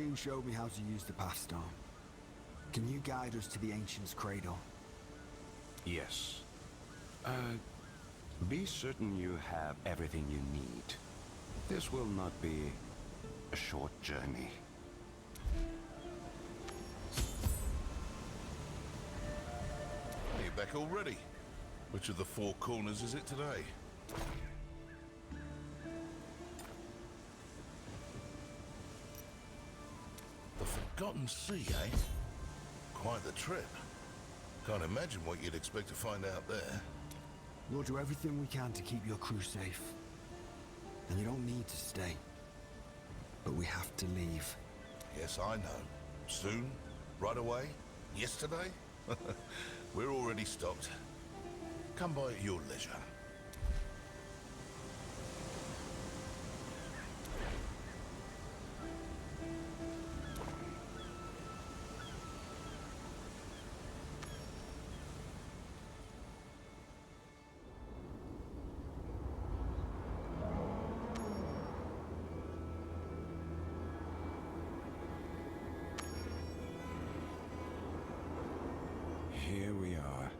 you showed me how to use the Pathstone. Can you guide us to the Ancient's Cradle? Yes. Be certain you have everything you need. This will not be a short journey. Are you back already? Which of the four corners is it today? The Forgotten Sea, eh? Quite the trip. Can't imagine what you'd expect to find out there. We'll do everything we can to keep your crew safe. And you don't need to stay. But we have to leave. Yes, I know. Soon? Right away? Yesterday? We're already stocked. Come by at your leisure. Here we are.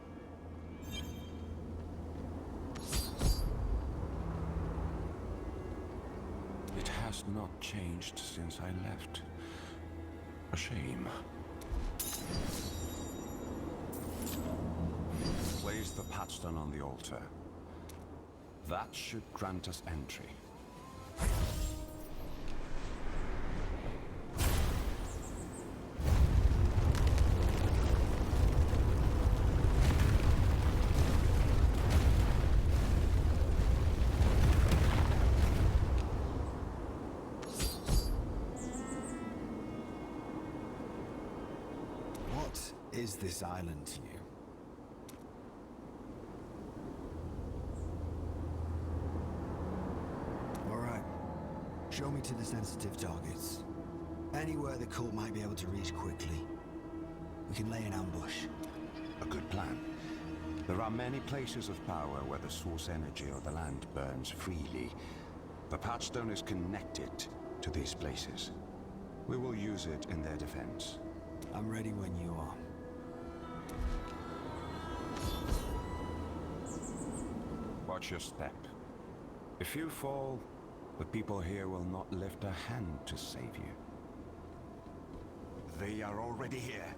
It has not changed since I left. A shame. Place the Pathstone on the altar. That should grant us entry. What is this island to you? All right. Show me to the sensitive targets. Anywhere the cult might be able to reach quickly. We can lay an ambush. A good plan. There are many places of power where the source energy of the land burns freely. The Pathstone is connected to these places. We will use it in their defense. I'm ready when you are. Watch your step. If you fall, the people here will not lift a hand to save you. They are already here.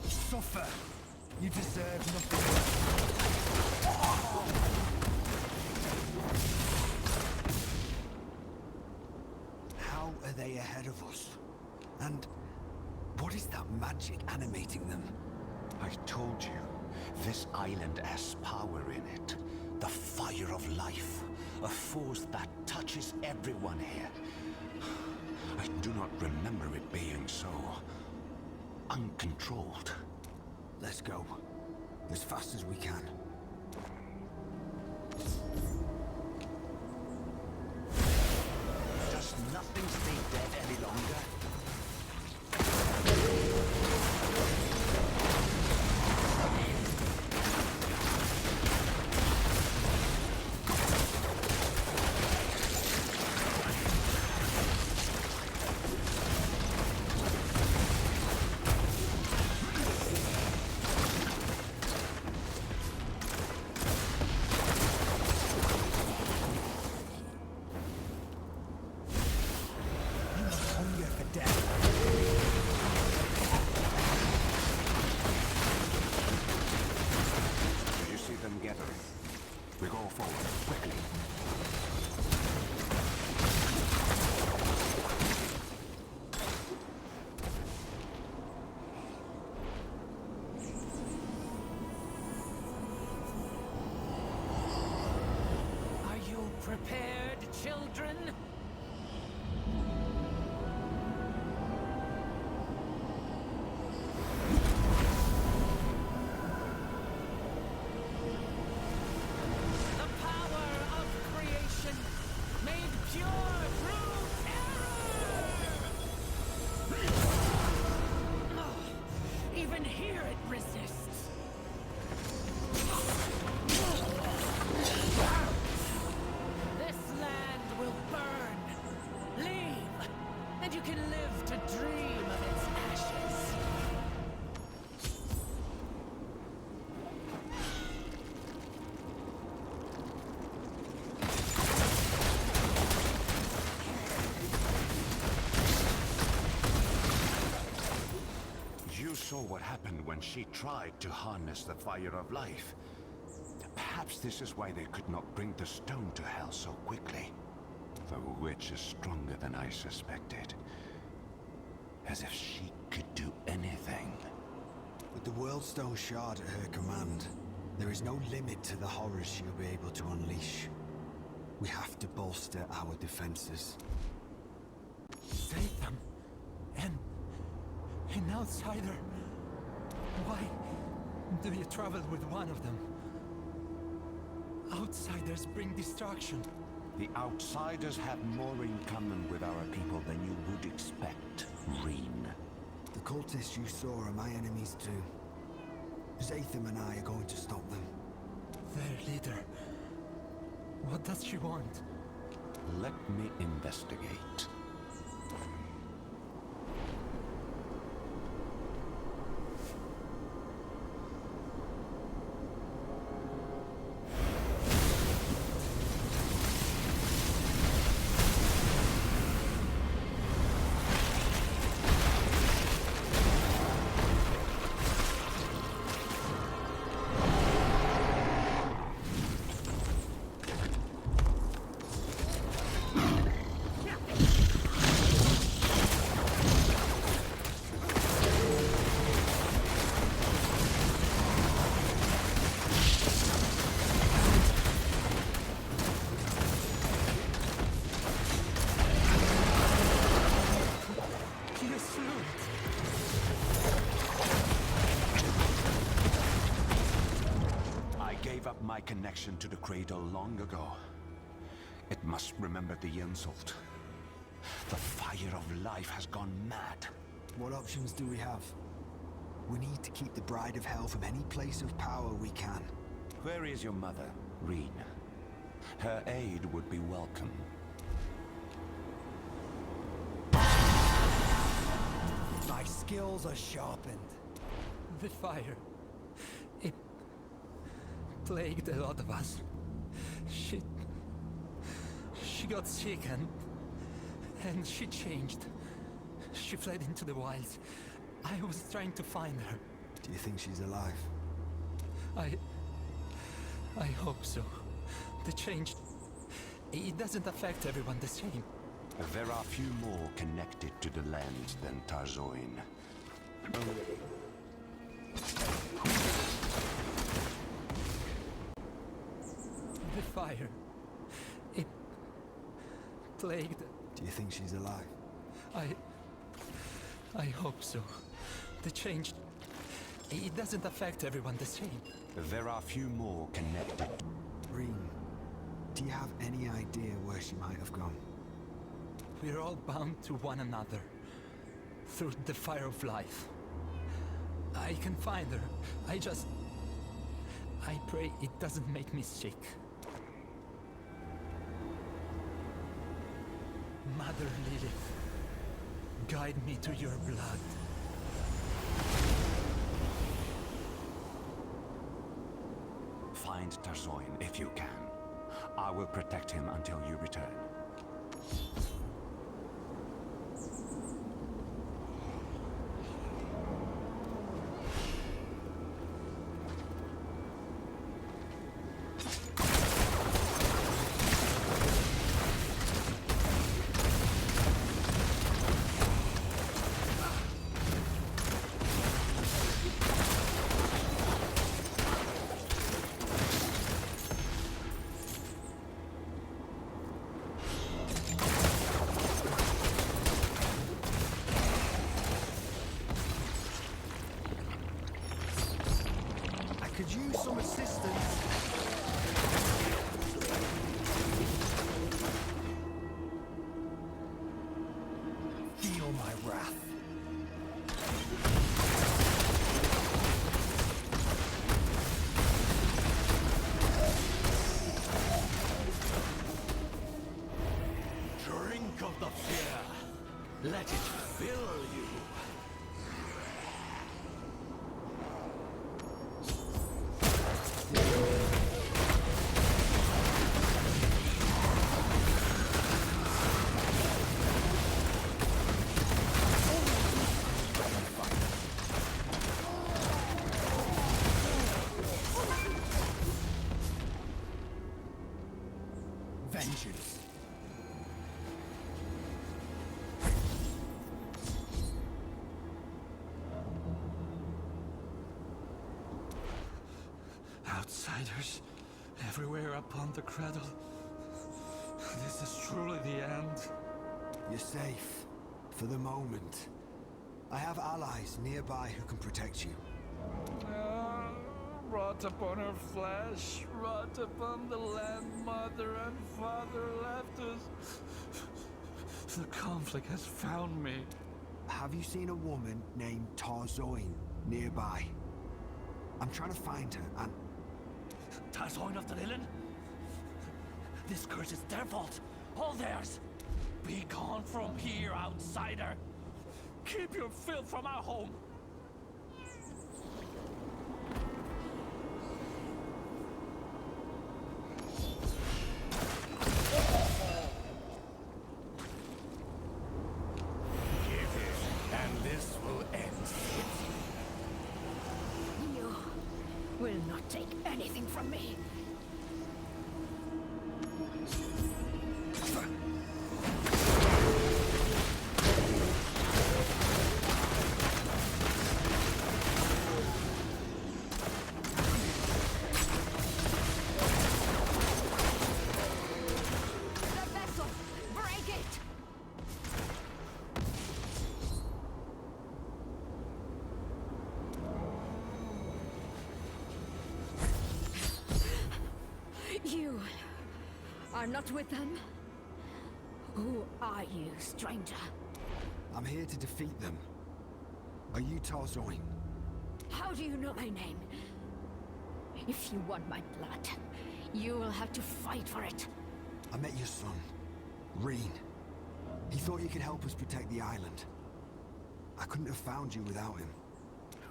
Suffer! You deserve nothing. How are they ahead of us? And what is that magic animating them? I told you, this island has power in it. The fire of life. A force that touches everyone here. I do not remember it being so uncontrolled. Let's go. As fast as we can. Does nothing stay dead any longer? We go forward, quickly. Are you prepared, children? You saw what happened when she tried to harness the fire of life. Perhaps this is why they could not bring the stone to hell so quickly. The witch is stronger than I suspected. As if she could do anything. With the World Stone Shard at her command, there is no limit to the horrors she'll be able to unleash. We have to bolster our defenses. Save them. An outsider. Why do you travel with one of them? Outsiders bring destruction. The outsiders have more in common with our people than you would expect, Reen. The cultists you saw are my enemies too. Zatham and I are going to stop them. Their leader. What does she want? Let me investigate. My connection to the cradle long ago. It must remember the insult. The fire of life has gone mad. What options do we have? We need to keep the Bride of Hell from any place of power we can. Where is your mother, Reen? Her aid would be welcome. My skills are sharpened. The fire. It plagued a lot of us. She got sick and she changed. She fled into the wilds. I was trying to find her. Do you think she's alive? I hope so. The change, it doesn't affect everyone the same. There are few more connected to the land than Tarzoin. The fire. It plagued. Do you think she's alive? I hope so. The change, it doesn't affect everyone the same. There are few more connected. Reen, do you have any idea where she might have gone? We're all bound to one another through the fire of life. I can find her. I pray it doesn't make me sick. Mother Lilith, guide me to your blood. Find Tarzoin if you can. I will protect him until you return. Could use some assistance. Feel my wrath. Drink of the fear. Let it fill you. Outsiders everywhere upon the cradle. This is truly the end. You're safe. For the moment. I have allies nearby who can protect you. Wrought upon her flesh, wrought upon the land mother and father left us. The conflict has found me. Have you seen a woman named Tarzoin nearby? I'm trying to find her and... Tarzoin of the Lilin? This curse is their fault. All theirs. Be gone from here, outsider. Keep your filth from our home. And this will end swiftly. You will not take anything from me. The vessel! Break it! You are not with them? Who are you, stranger? I'm here to defeat them. Are you Tarzoin? How do you know my name? If you want my blood, you will have to fight for it. I met your son, Reen. He thought you could help us protect the island. I couldn't have found you without him.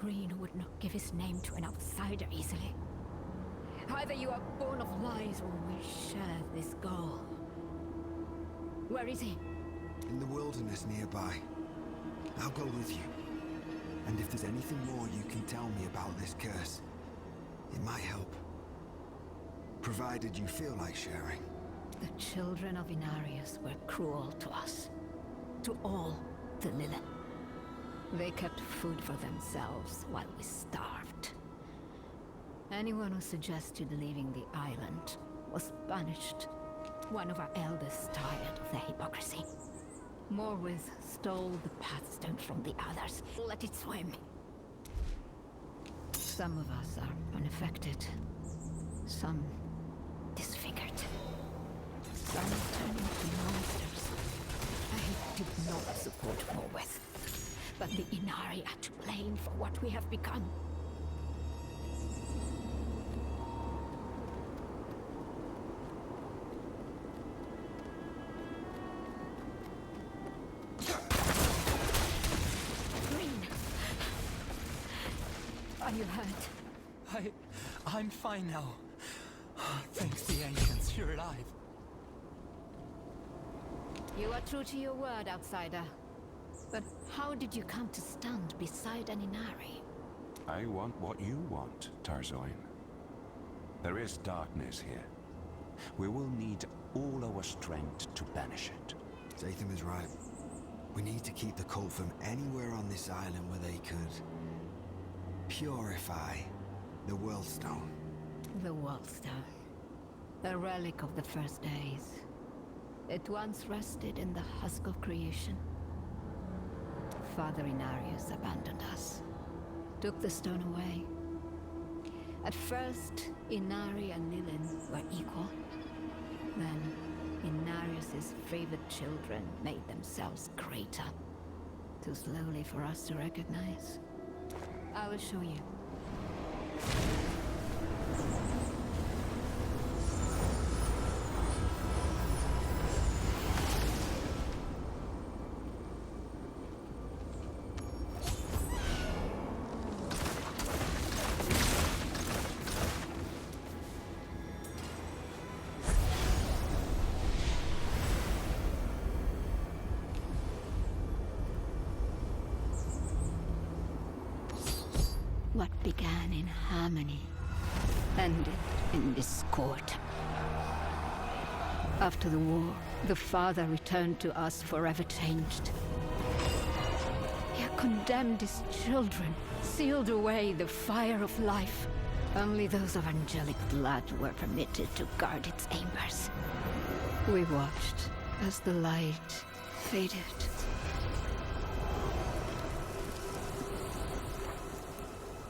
Reen would not give his name to an outsider easily. Either you are born of lies or we share this goal. Where is he? In the wilderness nearby. I'll go with you. And if there's anything more you can tell me about this curse, it might help. Provided you feel like sharing. The children of Inarius were cruel to us. To all the Lilith. They kept food for themselves while we starved. Anyone who suggested leaving the island was punished. One of our elders tired of the hypocrisy. Morwith stole the pathstone from the others. Let it swim. Some of us are unaffected. Some disfigured. Some turned into monsters. I did not support Morwith. But the Inari are to blame for what we have become. Are you hurt? I'm fine now. Thanks the ancients, you're alive. You are true to your word, outsider. But how did you come to stand beside an Inari? I want what you want, Tarzoin. There is darkness here. We will need all our strength to banish it. Zatham is right. We need to keep the cult from anywhere on this island where they could... purify the Worldstone. The Worldstone. The relic of the first days. It once rested in the husk of creation. Father Inarius abandoned us. Took the stone away. At first, Inari and Lilin were equal. Then, Inarius's favored children made themselves greater. Too slowly for us to recognize. I will show you. What began in harmony ended in discord. After the war, the father returned to us forever changed. He had condemned his children, sealed away the fire of life. Only those of angelic blood were permitted to guard its embers. We watched as the light faded.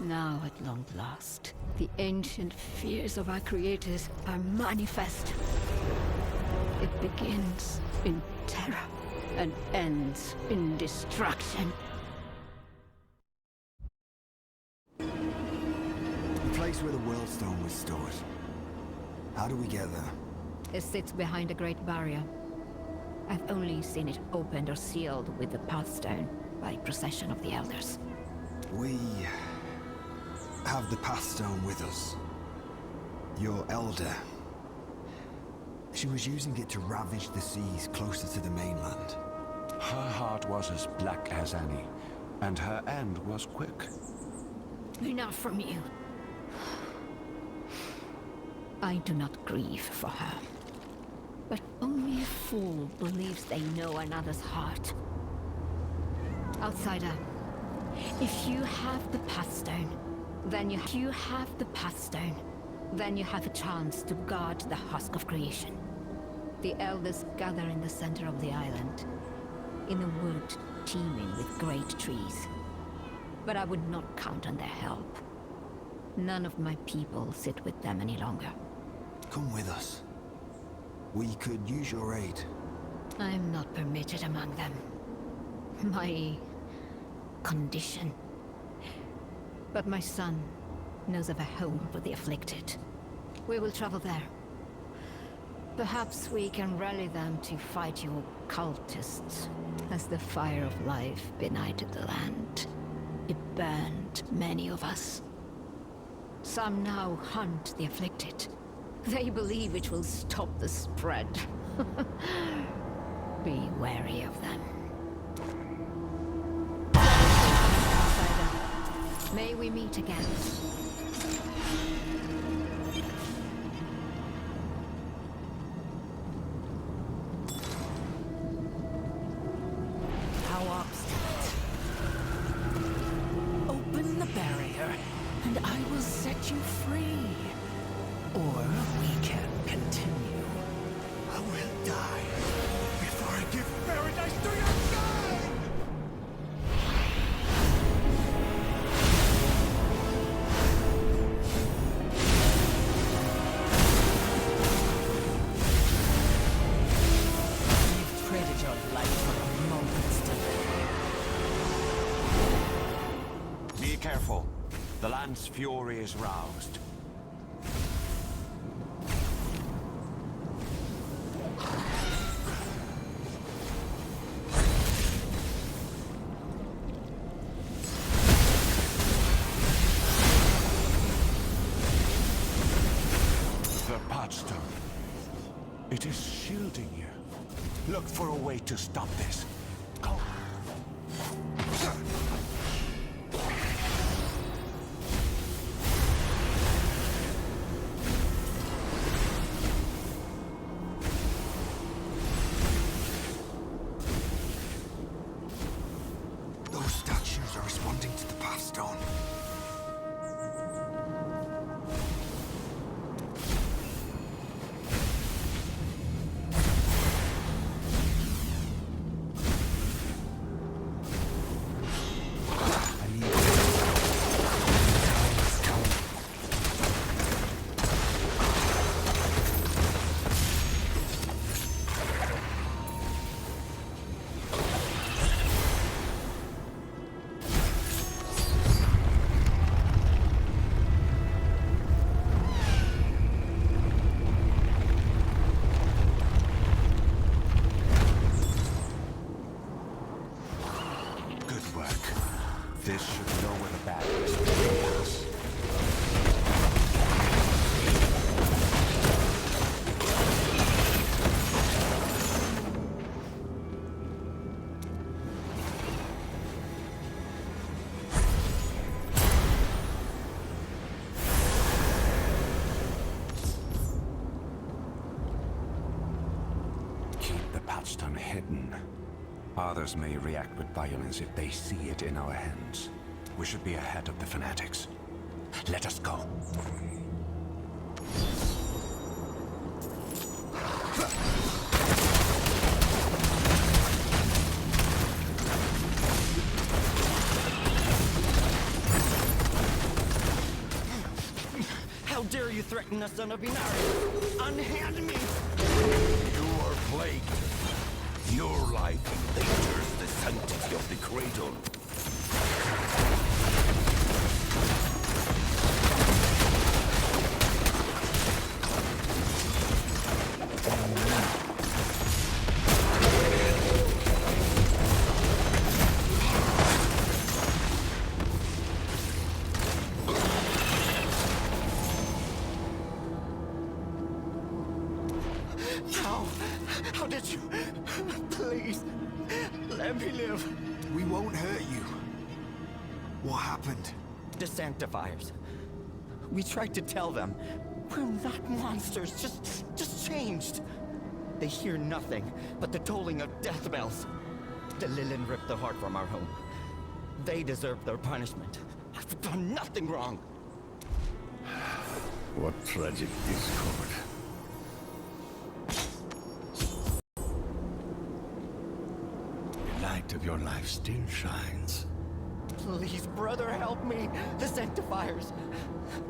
Now, at long last, the ancient fears of our creators are manifest. It begins in terror and ends in destruction. The place where the World Stone was stored. How do we get there? It sits behind a great barrier. I've only seen it opened or sealed with the Pathstone by procession of the Elders. We have the Pathstone with us. Your Elder. She was using it to ravage the seas closer to the mainland. Her heart was as black as any, and her end was quick. Enough from you. I do not grieve for her. But only a fool believes they know another's heart. Outsider, if you have the Pathstone, then you have the Pathstone. Then you have a chance to guard the husk of creation. The Elders gather in the center of the island, in a wood teeming with great trees. But I would not count on their help. None of my people sit with them any longer. Come with us. We could use your aid. I am not permitted among them. My condition. But my son knows of a home for the afflicted. We will travel there. Perhaps we can rally them to fight your cultists, as the fire of life benighted the land. It burned many of us. Some now hunt the afflicted. They believe it will stop the spread. Be wary of them. Outsider, may we meet again. How obstinate. Open the barrier, and I will set you free. Or we can continue. I will die before I give paradise to your son! You've traded your life for a moment's delay. Be careful. The land's fury is roused. It is shielding you. Look for a way to stop this. Go. Those statues are responding to the Pathstone. This should lower the barriers between us. Keep the Pathstone hidden. Others may react with violence if they see it in our hands. We should be ahead of the fanatics. Let us go. How dare you threaten us, son of Inari? Unhand me! You are plagued. Your life endangers the sanctity of the cradle. How did you? Please, let me live. We won't hurt you. What happened? The Sanctifiers. We tried to tell them. We're not monsters, just changed. They hear nothing but the tolling of death bells. The Lilin ripped the heart from our home. They deserve their punishment. I've done nothing wrong. What tragic discord. The light of your life still shines. Please, brother, help me. The Sanctifiers.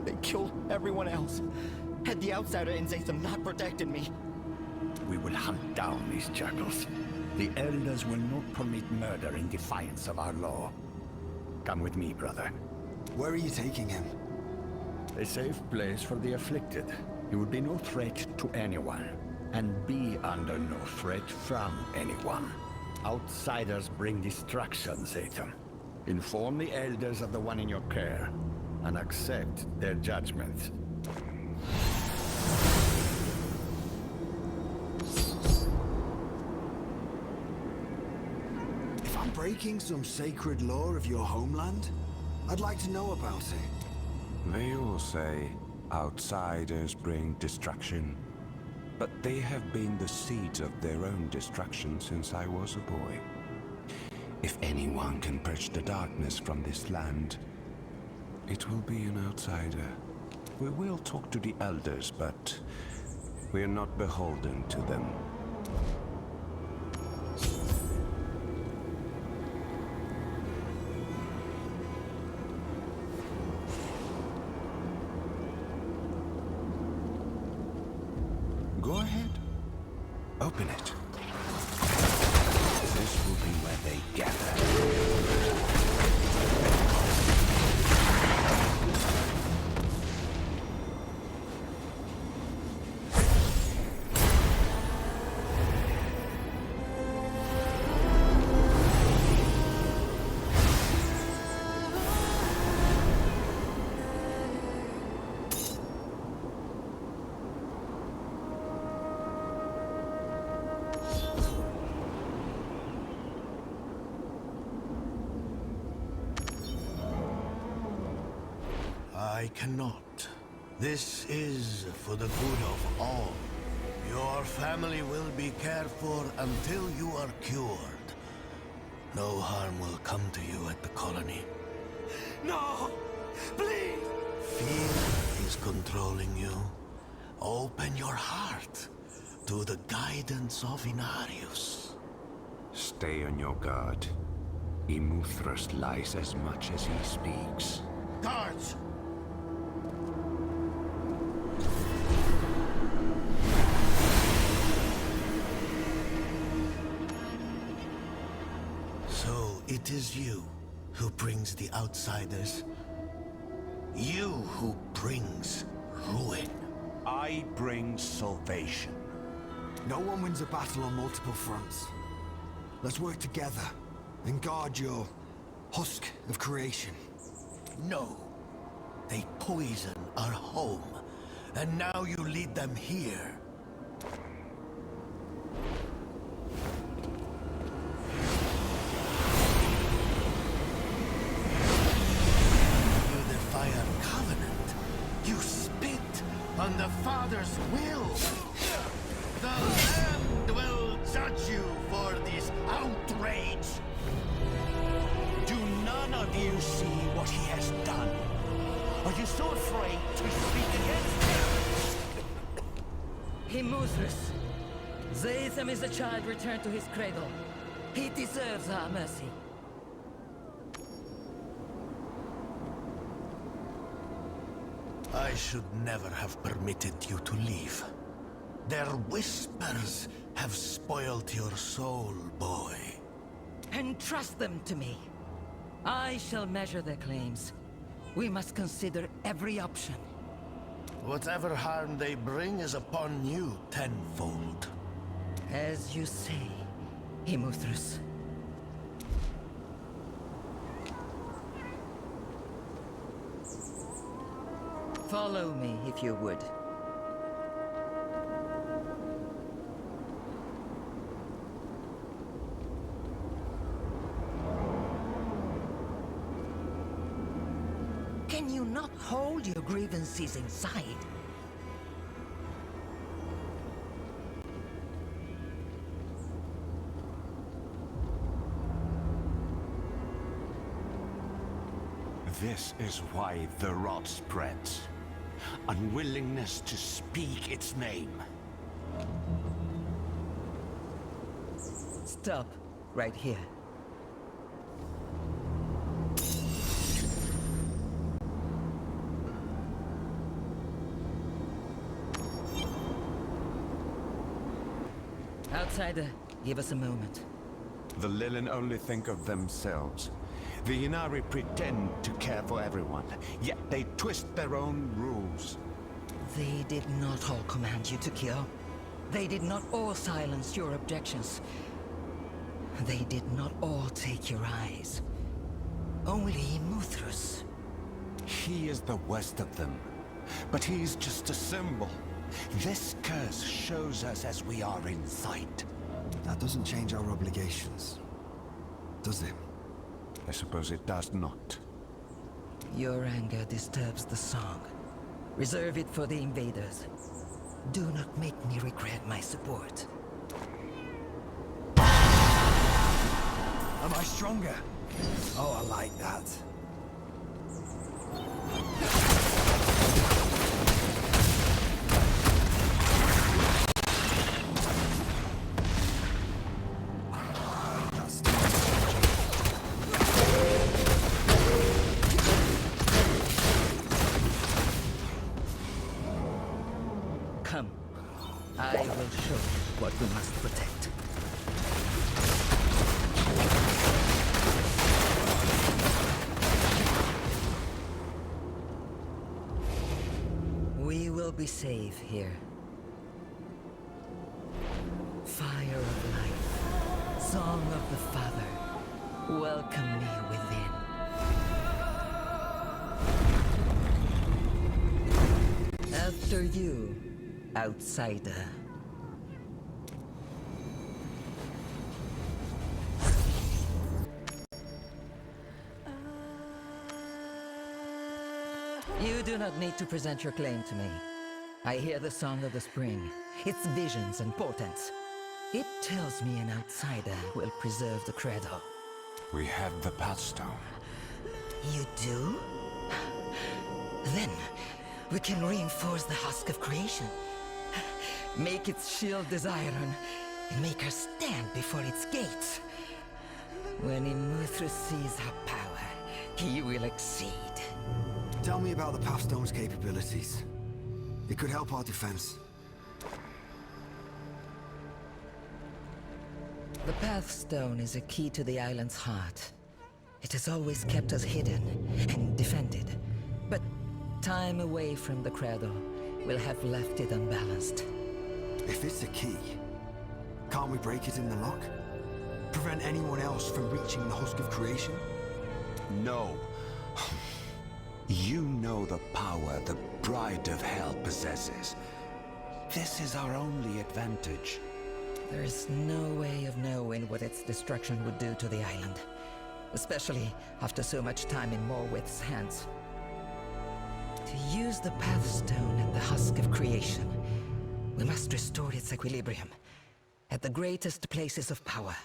They killed everyone else. Had the outsider in Zatham not protected me. We will hunt down these jackals. The elders will not permit murder in defiance of our law. Come with me, brother. Where are you taking him? A safe place for the afflicted. He will be no threat to anyone, and be under no threat from anyone. Outsiders bring destruction, Zatham. Inform the elders of the one in your care, and accept their judgment. If I'm breaking some sacred law of your homeland, I'd like to know about it. They all say outsiders bring destruction, but they have been the seeds of their own destruction since I was a boy. If anyone can purge the darkness from this land, it will be an outsider. We will talk to the elders, but we are not beholden to them. Go ahead. Open it. This will be where they gather. I cannot. This is for the good of all. Your family will be cared for until you are cured. No harm will come to you at the colony. No! Please! Fear is controlling you. Open your heart to the guidance of Inarius. Stay on your guard. Immortal lies as much as he speaks. Guards! So it is you who brings the outsiders. You who brings ruin. I bring salvation. No one wins a battle on multiple fronts. Let's work together and guard your husk of creation. No. They poison our home, and now you lead them here. You defy our covenant. You spit on the Father's will. The land will judge you for this outrage. Do none of you see what he has done? Are you so afraid to speak against him? Immortal. Zatham is a child returned to his cradle. He deserves our mercy. I should never have permitted you to leave. Their whispers have spoiled your soul, boy. Entrust them to me. I shall measure their claims. We must consider every option. Whatever harm they bring is upon you tenfold. As you say, Immortal. Follow me, if you would. Can you not hold your grievances inside? This is why the rot spreads. Unwillingness to speak its name. Stop, right here. Outsider, give us a moment. The Lilin only think of themselves. The Inari pretend to care for everyone, yet they twist their own rules. They did not all command you to kill. They did not all silence your objections. They did not all take your eyes. Only Immortal. He is the worst of them, but he's just a symbol. This curse shows us as we are in sight. That doesn't change our obligations, does it? I suppose it does not. Your anger disturbs the song. Reserve it for the invaders. Do not make me regret my support. Am I stronger? Oh, I like that. Come. I will show you what we must protect. We will be safe here. Fire of life, song of the Father, welcome me within. After you, outsider. You do not need to present your claim to me. I hear the song of the spring, its visions and portents. It tells me an outsider will preserve the credo. We have the Pathstone. You do? Then, we can reinforce the husk of creation. Make its shield as iron, and make her stand before its gates. When Immortal sees our power, he will exceed. Tell me about the Pathstone's capabilities. It could help our defense. The Pathstone is a key to the island's heart. It has always kept us hidden and defended. But time away from the cradle will have left it unbalanced. If it's a key, can't we break it in the lock? Prevent anyone else from reaching the husk of creation? No. You know the power the Bride of Hell possesses. This is our only advantage. There is no way of knowing what its destruction would do to the island. Especially after so much time in Morwith's hands. To use the Pathstone at the husk of creation, we must restore its equilibrium at the greatest places of power.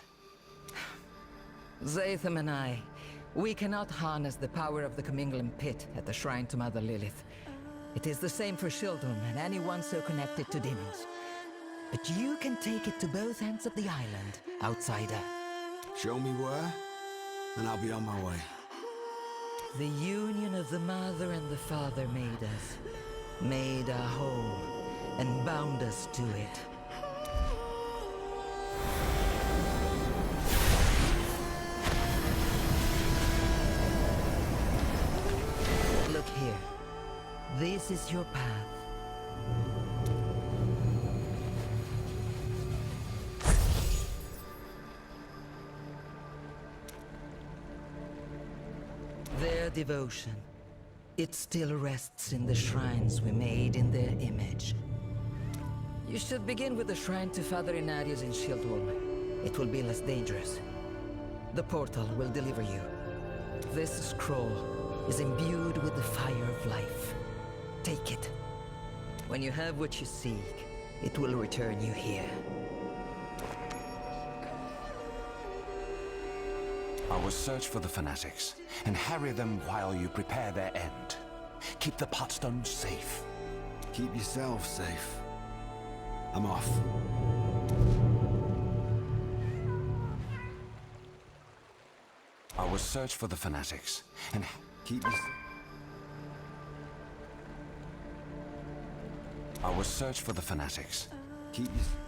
Zatham and I We cannot harness the power of the Commingling Pit at the shrine to Mother Lilith. It is the same for Shieldholm and anyone so connected to demons. But you can take it to both ends of the island, outsider. Show me where, and I'll be on my way. The union of the Mother and the Father made us, made our home, and bound us to it. Look here. This is your path. Their devotion. It still rests in the shrines we made in their image. You should begin with the shrine to Father Inarius in Shieldholm. It will be less dangerous. The portal will deliver you. This scroll is imbued with the fire of life. Take it. When you have what you seek, it will return you here. I will search for the fanatics and harry them while you prepare their end. Keep the potstones safe. Keep yourself safe. I'm off. I will search for the fanatics and Keep your... I will search for the fanatics. Keep your...